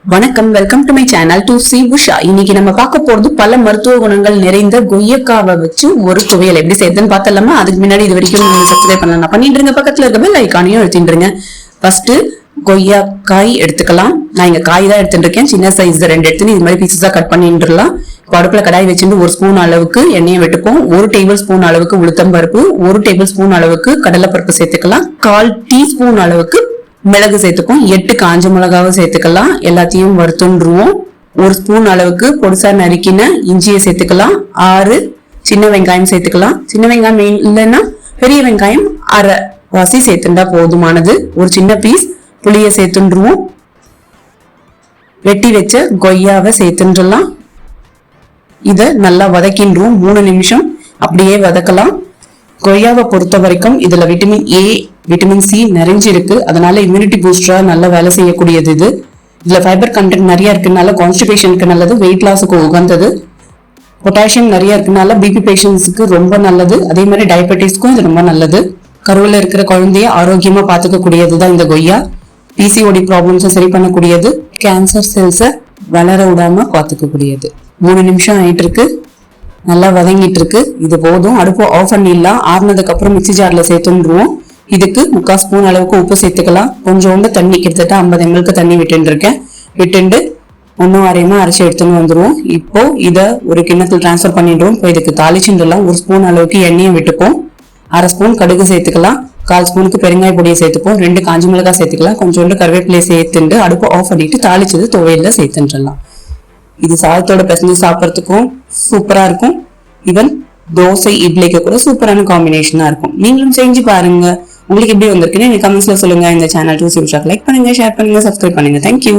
வணக்கம், welcome to my channel to C Usha. இன்னைக்கு நம்ம பார்க்க போறது பல மருத்துவ குணங்கள் நிறைந்த கொய்யக்காவை வச்சு ஒரு துவையல் எப்படி செய்யறதுன்னு பார்த்தலாமா? அதுக்கு முன்னாடி இது வரைக்கும் நீங்க சப்ஸ்கிரைப் பண்ணலாம் பண்ணிட்டு இருங்க, பக்கத்துல இருக்க பெல் ஐகானையும் எடுத்துட்டுருங்க. ஃபர்ஸ்ட் கொய்யாக்காய் எடுத்துக்கலாம். நான் இங்க காய் தான் எடுத்துட்டு இருக்கேன், சின்ன சைஸ் 2 எடுத்து இது மாதிரி பீசஸா கட் பண்ணிட்டுலாம். அடுப்புல கடாய் வச்சுட்டு 1 ஸ்பூன் அளவுக்கு எண்ணெயை விட்டுப்போம். 1 டேபிள் ஸ்பூன் அளவுக்கு உளுத்தம் பருப்பு, 1 டேபிள் ஸ்பூன் அளவுக்கு கடலை பருப்பு சேர்த்துக்கலாம். 1/4 டீஸ்பூன் அளவுக்கு மிளகு சேர்த்துப்போம். 8 காஞ்ச மிளகாவை சேர்த்துக்கலாம். எல்லாத்தையும் வறுத்துருவோம். 1 ஸ்பூன் அளவுக்கு பொடிசா நறுக்கின இஞ்சியை சேர்த்துக்கலாம். 6 சின்ன வெங்காயம் சேர்த்துக்கலாம். சின்ன வெங்காயம் இல்லைன்னா பெரிய வெங்காயம் அரை வாசி சேர்த்துட்டா போதுமானது. ஒரு சின்ன பீஸ் புளியை சேர்த்துருவோம். வெட்டி வச்ச கொய்யாவை சேர்த்துடலாம். இத நல்லா வதக்கின்றுவோம். 3 நிமிஷம் அப்படியே வதக்கலாம். கொய்யாவை பொறுத்த வரைக்கும் இதுல விட்டமின் ஏ, விட்டமின் சி நிறைஞ்சிருக்கு. அதனால இம்யூனிட்டி பூஸ்டரா நல்ல வேலை செய்யக்கூடியது. இதுல ஃபைபர் கண்டென்ட் நிறைய இருக்குனால கான்ஸ்டிபேஷனுக்கு நல்லது, வெயிட் லாஸுக்கு உகந்தது. பொட்டாசியம் நிறைய இருக்குனால பிபி பேஷண்ட்ஸுக்கு ரொம்ப நல்லது. அதே மாதிரி டயபெட்டிஸ்க்கும் இது ரொம்ப நல்லது. கருவுல இருக்கிற குழந்தைய ஆரோக்கியமா பாத்துக்க கூடியதுதான் இந்த கொய்யா. பிசிஓடி ப்ராப்ளம்ஸை சரி பண்ணக்கூடியது. கேன்சர் செல்ஸை வளர விடாம பாத்துக்க கூடியது. 3 நிமிஷம் ஆயிட்டு இருக்கு, நல்லா வதங்கிட்டு இருக்கு. இது போதும். அடுப்பு ஆஃப் பண்ணிடலாம். ஆறுனதுக்கு அப்புறம் மிக்சி ஜார்ல சேர்த்துருவோம். இதுக்கு 3/4 ஸ்பூன் அளவுக்கு உப்பு சேர்த்துக்கலாம். கொஞ்சோண்டு தண்ணி, கிட்டத்தட்ட 50 ml தண்ணி விட்டுட்டு இருக்கேன். விட்டுண்டு 1/2 அரைச்சி எடுத்துன்னு வந்துருவோம். இப்போ இதை ஒரு கிண்ணத்தில் டிரான்ஸ்ஃபர் பண்ணிடுவோம். இப்போ இதுக்கு தாளிச்சுலாம் 1 ஸ்பூன் அளவுக்கு எண்ணெயை விட்டுப்போம். 1/2 ஸ்பூன் கடுகு சேர்த்துக்கலாம். 1/4 ஸ்பூனுக்கு பெருங்காய பொடியை சேர்த்துப்போம். 2 காஞ்ச மிளகாய் சேர்த்துக்கலாம். கொஞ்சோண்டு கருவேப்பிலையை சேர்த்துட்டு அடுப்பு ஆஃப் பண்ணிட்டு தாளிச்சது துவையில சேர்த்துடலாம். இது சாதத்தோட பிசைஞ்சு சாப்பிட்றதுக்கும் சூப்பரா இருக்கும். ஈவன் தோசை, இட்லிக்கு கூட சூப்பரான காம்பினேஷனா இருக்கும். நீங்களும் செஞ்சு பாருங்க. உங்களுக்கு எப்படி வந்திருக்குன்னு கமெண்ட்ஸ்ல சொல்லுங்க. இந்த சேனல் டு சி உஷாக்கு லைக் பண்ணுங்க, ஷேர் பண்ணுங்க, சப்ஸ்கிரைப் பண்ணுங்க. தேங்க்யூ.